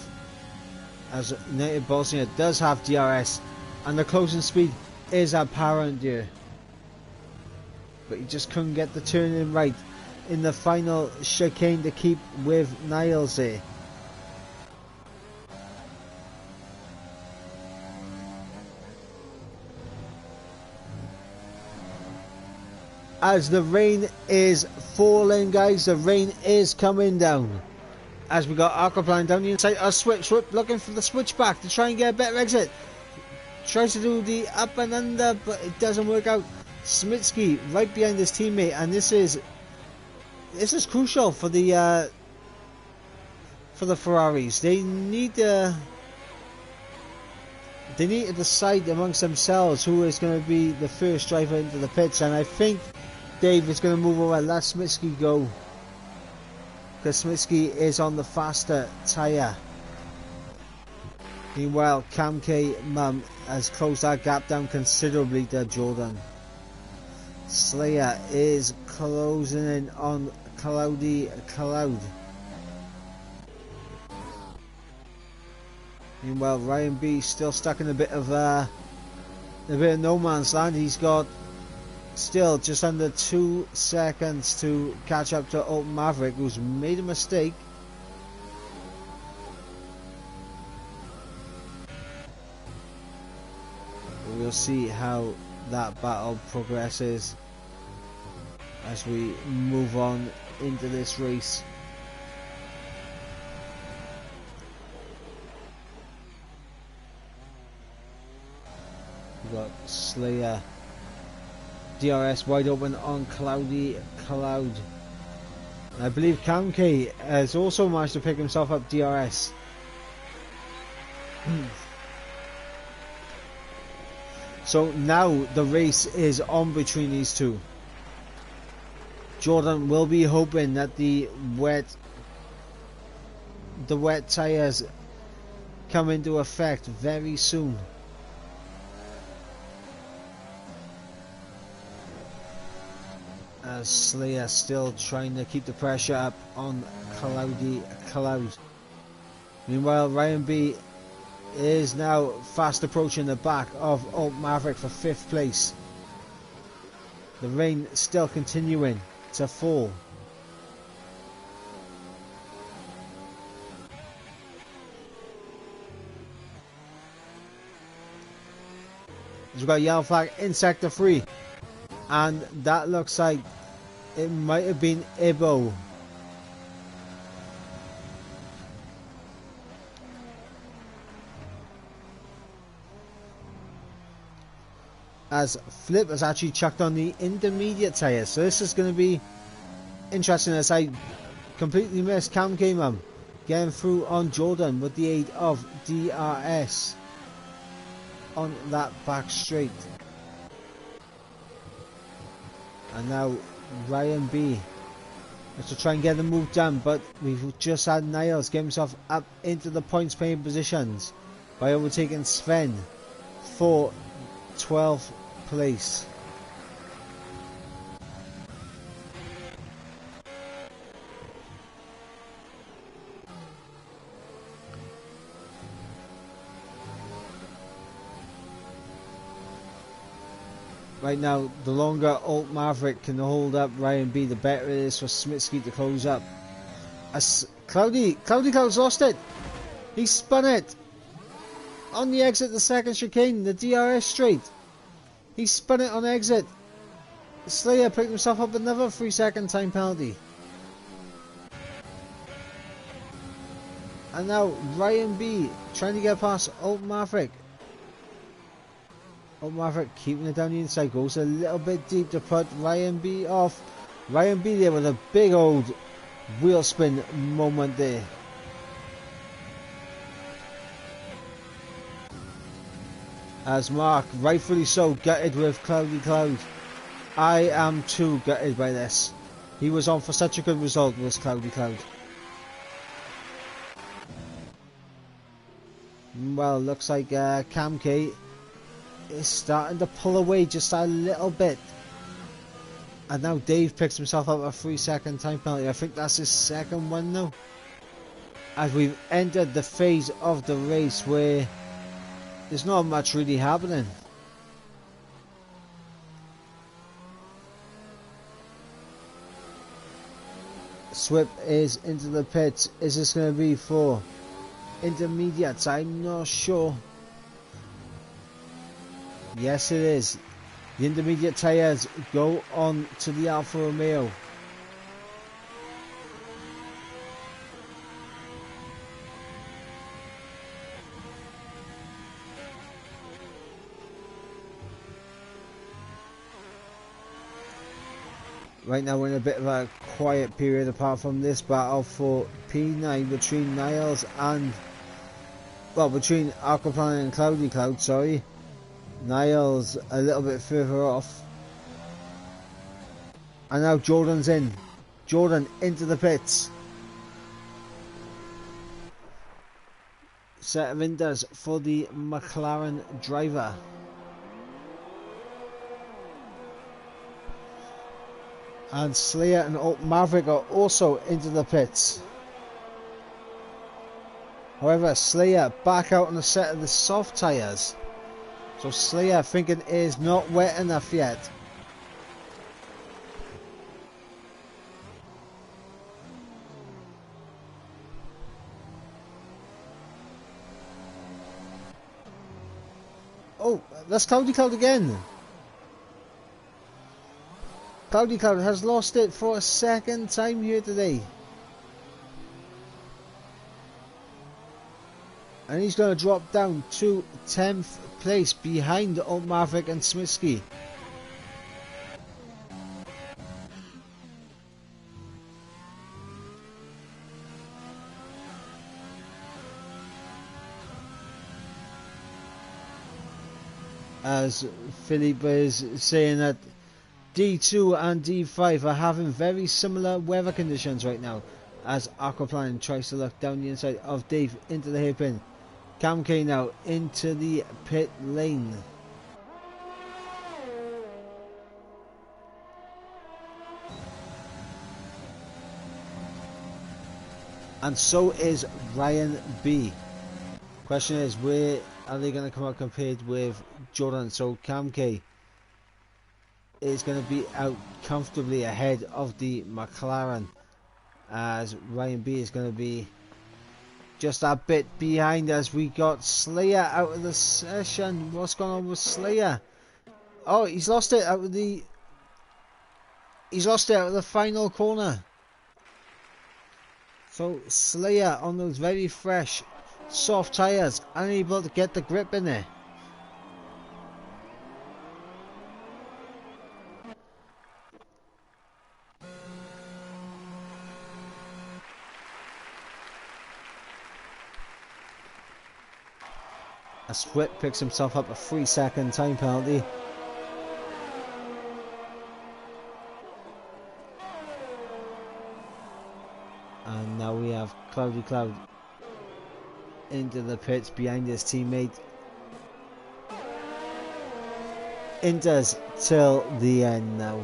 as United Bosnia does have DRS and the closing speed is apparent here, but he just couldn't get the turn in right in the final chicane to keep with Niles there. As the rain is falling, guys, the rain is coming down. As we got Aquaplaning down the inside, Swip looking for the switchback to try and get a better exit. Tries to do the up and under, but it doesn't work out. Smitsky right behind his teammate, and this is crucial for the Ferraris. They need to decide amongst themselves who is going to be the first driver into the pits, and I think Dave is going to move over, let Smitsky go, because Smitsky is on the faster tyre. Meanwhile, Cam K Mum has closed that gap down considerably to Jordan. Slayer is closing in on Cloudy Cloud. Meanwhile, Ryan B still stuck in a bit of no man's land. He's got still just under 2 seconds to catch up to Open Maverick, who's made a mistake. We'll see how that battle progresses as we move on into this race. We've got Slayer, DRS wide open on Cloudy Cloud. I believe Cam K has also managed to pick himself up DRS. So now the race is on between these two. Jordan will be hoping that the wet tyres come into effect very soon. As Slayer still trying to keep the pressure up on Cloudy Cloud. Meanwhile, Ryan B is now fast approaching the back of Alt Maverick for 5th place. The rain still continuing to fall. We've got a yellow flag in sector 3, and that looks like it might have been Ibo. As Flip has actually chucked on the intermediate tyres, so this is going to be interesting, as I completely missed Cam K-Mum getting through on Jordan with the aid of DRS on that back straight. And now Ryan B has to try and get the move done, but we've just had Niles get himself up into the points paying positions by overtaking Sven for 12th place. Right now, the longer Alt Maverick can hold up Ryan B, the better it is for Smitsky to close up. As Cloudy Cloud's lost it. He spun it on the exit, the second chicane, the DRS straight. He spun it on exit. Slayer picked himself up another 3-second time penalty. And now Ryan B trying to get past Alt Maverick. Alt Maverick keeping it down the inside, goes a little bit deep to put Ryan B off. Ryan B there with a big old wheel spin moment there. As Mark, rightfully so, gutted with Cloudy Cloud. I am too gutted by this. He was on for such a good result with Cloudy Cloud. Well, looks like Cam K is starting to pull away just a little bit. And now Dave picks himself up a 3-second time penalty. I think that's his second one now. As we've entered the phase of the race where there's not much really happening. Swip is into the pits. Is this going to be for intermediates? I'm not sure. Yes, it is. The intermediate tyres go on to the Alfa Romeo. Right now we're in a bit of a quiet period apart from this battle for P9 between Niles and, well, between Aquaplanet and Cloudy Cloud, sorry. Niles a little bit further off. And now Jordan's in. Jordan into the pits. set of Inders for the McLaren driver. And Slayer and Maverick are also into the pits. However, Slayer back out on the set of the soft tyres. So Slayer thinking it is not wet enough yet. Oh, that's Cloudy Cloud again. Cloudy Cloud has lost it for a second time here today. And he's going to drop down to 10th place behind Old Maverick and Smitsky. As Philippe is saying that D2 and D5 are having very similar weather conditions right now, as Aquaplaning tries to look down the inside of Dave into the hairpin. Cam K now into the pit lane. And so is Ryan B. Question is, where are they going to come out compared with Jordan? So Cam K is going to be out comfortably ahead of the McLaren, as Ryan B is going to be just a bit behind. As we got Slayer out of the session. What's going on with Slayer? Oh, he's lost it out of the final corner. So Slayer on those very fresh soft tyres, unable to get the grip in there. As Swift picks himself up a 3-second time penalty. And now we have Cloudy Cloud into the pits behind his teammate. Inders till the end now.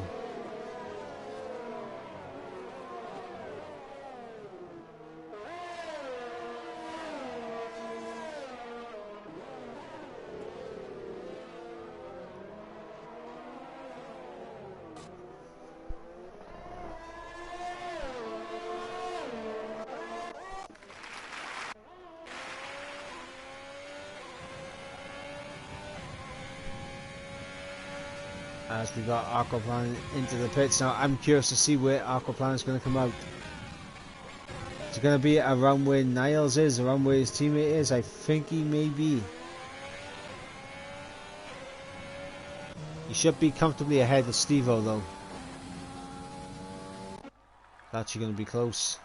As we got Aquaplaning into the pits now, I'm curious to see where Aquaplaning is going to come out. Is it going to be around where Niles is, around where his teammate is? I think he may be. He should be comfortably ahead of Steve-O though. It's actually going to be close.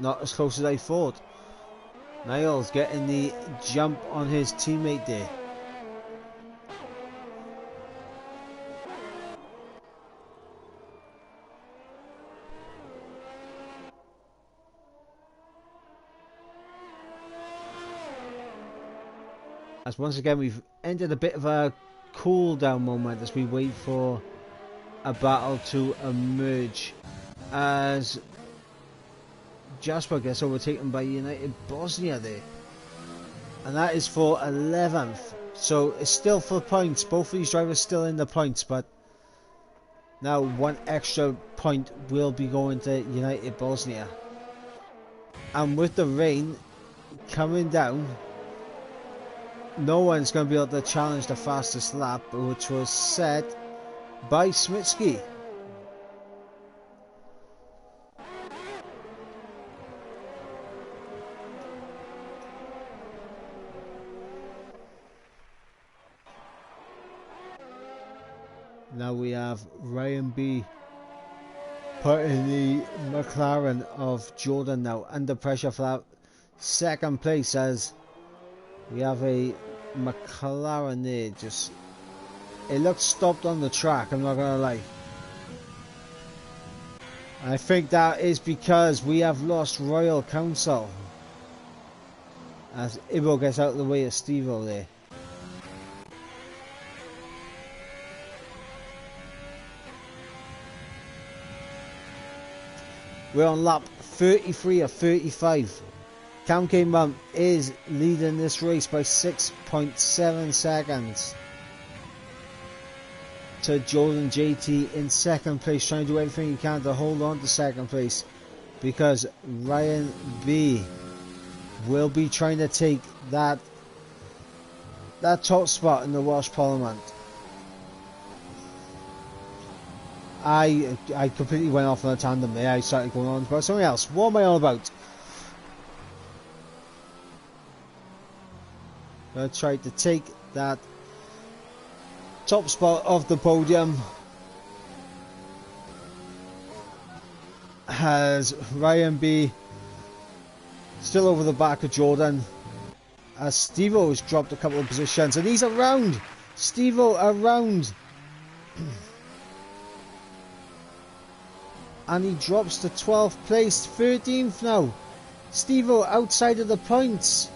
Not as close as I thought. Niles getting the jump on his teammate there. As once again we've entered a bit of a cool down moment as we wait for a battle to emerge, as Jasper gets overtaken by United Bosnia there, and that is for 11th. So it's still for points. Both of these drivers still in the points, but now one extra point will be going to United Bosnia. And with the rain coming down, no one's going to be able to challenge the fastest lap, which was set by Smitsky. Now we have Ryan B putting the McLaren of Jordan now under pressure for that second place, as we have a McLaren there. Just, it looks stopped on the track, I'm not gonna lie. I think that is because we have lost Royal Council. As Ibo gets out of the way of Steve-O there. We're on lap 33 of 35. Cam K Mum is leading this race by 6.7 seconds to Jordan JT in second place, trying to do everything he can to hold on to second place, because Ryan B will be trying to take that top spot in the Welsh Parliament. I completely went off on a tandem there. I started going on about something else. What am I on about? I tried to take that top spot of the podium as Ryan B still over the back of Jordan, as Steve-O has dropped a couple of positions and he's around. Steve-O around and he drops to 12th place, 13th now. Steve-O outside of the points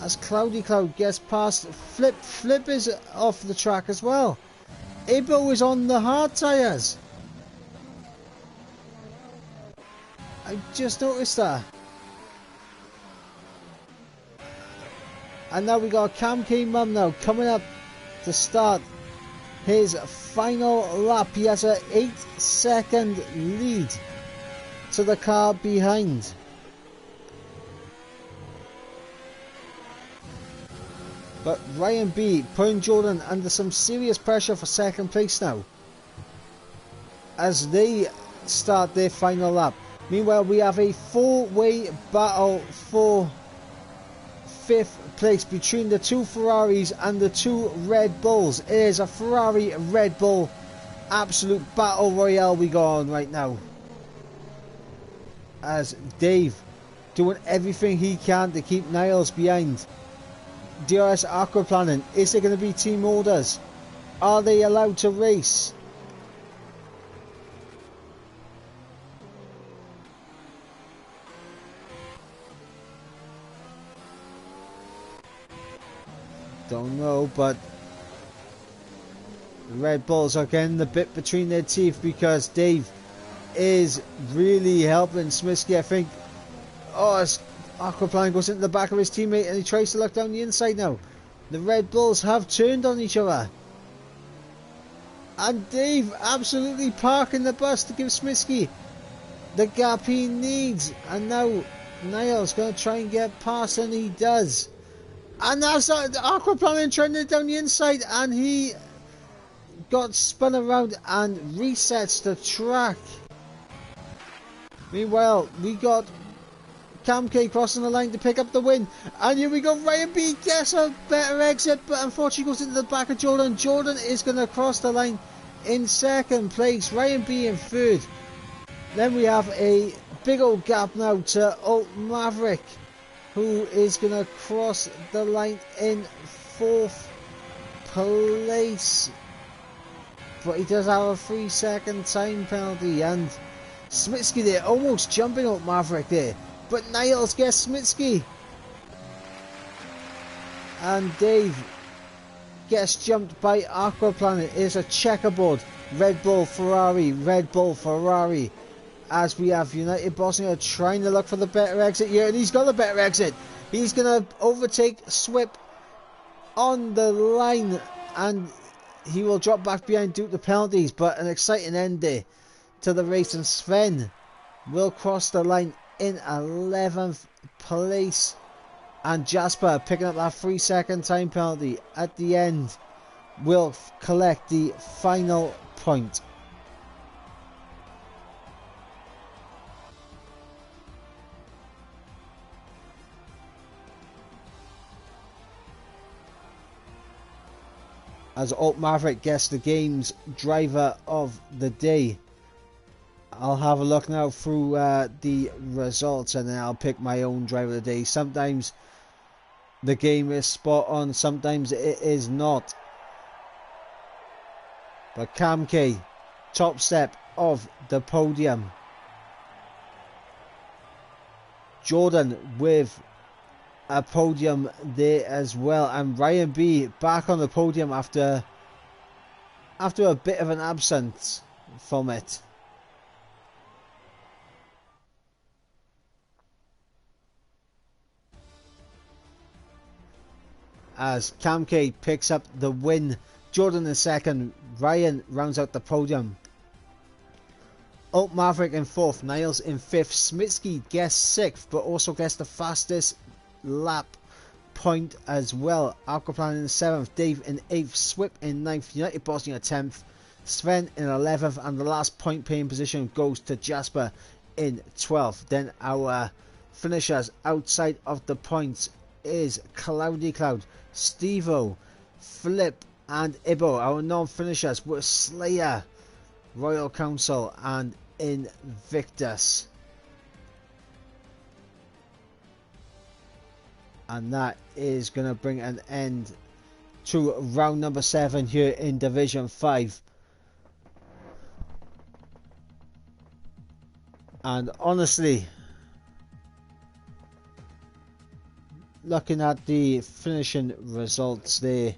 as Cloudy Cloud gets past. Flip is off the track as well. Ibo is on the hard tyres. I just noticed that. And now we got Cam K Mum now coming up to start his final lap. He has an 8-second lead to the car behind. But Ryan B putting Jordan under some serious pressure for second place now as they start their final lap. Meanwhile, we have a four-way battle for 5th place between the two Ferraris and the two Red Bulls. It is a Ferrari Red Bull absolute battle royale we got on right now, as Dave doing everything he can to keep Niles behind. DRS Aquaplaning, is there going to be team orders? Are they allowed to race? Don't know, but the Red Bulls are getting the bit between their teeth because Dave is really helping Smirsky, I think. Oh, Aquaplaning goes into the back of his teammate and he tries to look down the inside now. The Red Bulls have turned on each other. And Dave absolutely parking the bus to give Smirsky the gap he needs. And now Niles going to try and get past, and he does. And that's Aquaplaning trending down the inside, and he got spun around and resets the track. Meanwhile, we got Cam K crossing the line to pick up the win. And here we go, Ryan B gets a better exit, but unfortunately goes into the back of Jordan. Jordan is going to cross the line in second place, Ryan B in third. Then we have a big old gap now to Alt Maverick, who is going to cross the line in 4th place. But he does have a 3-second time penalty, and Smirsky there almost jumping Alt Maverick there. But Niles gets Smirsky. And Dave gets jumped by Aquaplaning. It is a checkerboard. Red Bull, Ferrari, Red Bull, Ferrari. As we have United Bosnia trying to look for the better exit here. And he's got the better exit. He's going to overtake Swip on the line. And he will drop back behind due to penalties. But an exciting end there to the race. And Sven will cross the line in 11th place, and Jasper picking up that 3-second time penalty at the end will collect the final point. As Alt Maverick gets the game's driver of the day. I'll have a look now through the results, and then I'll pick my own driver of the day. Sometimes the game is spot on, sometimes it is not. But Cam K, top step of the podium. Jordan with a podium there as well, and Ryan B back on the podium after a bit of an absence from it. As Cam K picks up the win, Jordan in second, Ryan rounds out the podium. Alt Maverick in fourth, Niles in fifth, Smitsky gets sixth, but also gets the fastest lap point as well. Aquaplan in seventh, Dave in eighth, Swip in ninth, United Bosnia 10th, Sven in 11th, and the last point paying position goes to Jasper in 12th. Then our finishers outside of the points is Cloudy Cloud, Stevo, Flip and Ibo. Our non-finishers were Slayer, Royal Council and Invictus. And that is going to bring an end to round number 7 here in Division 5. And honestly, looking at the finishing results there,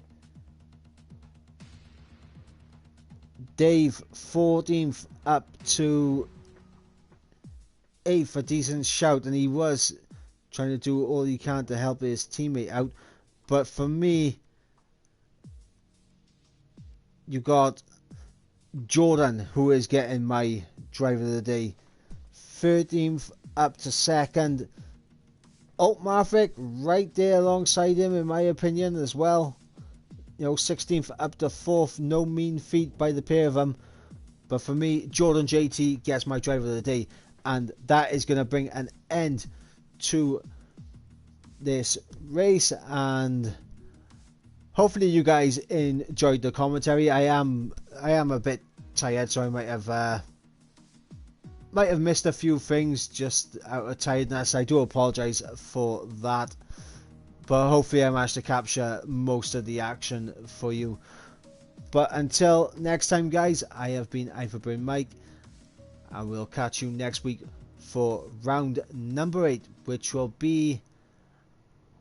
Dave 14th up to 8th, a decent shout, and he was trying to do all he can to help his teammate out. But for me, you got Jordan, who is getting my driver of the day. 13th up to 2nd. Alt Maverick right there alongside him, in my opinion, as well. You know, 16th up to 4th. No mean feat by the pair of them. But for me, Jordan JT gets my driver of the day. And that is going to bring an end to this race. And hopefully you guys enjoyed the commentary. I am a bit tired, so I might have missed a few things just out of tiredness. I do apologise for that. But hopefully I managed to capture most of the action for you. But until next time, guys, I have been Iverbrain Mike, and we'll catch you next week for round number 8, which will be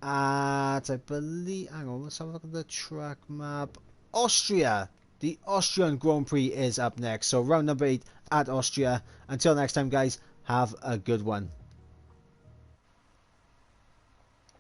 at, I believe, hang on, let's have a look at the track map. Austria. The Austrian Grand Prix is up next. So round number 8 at Austria. Until next time, guys, have a good one.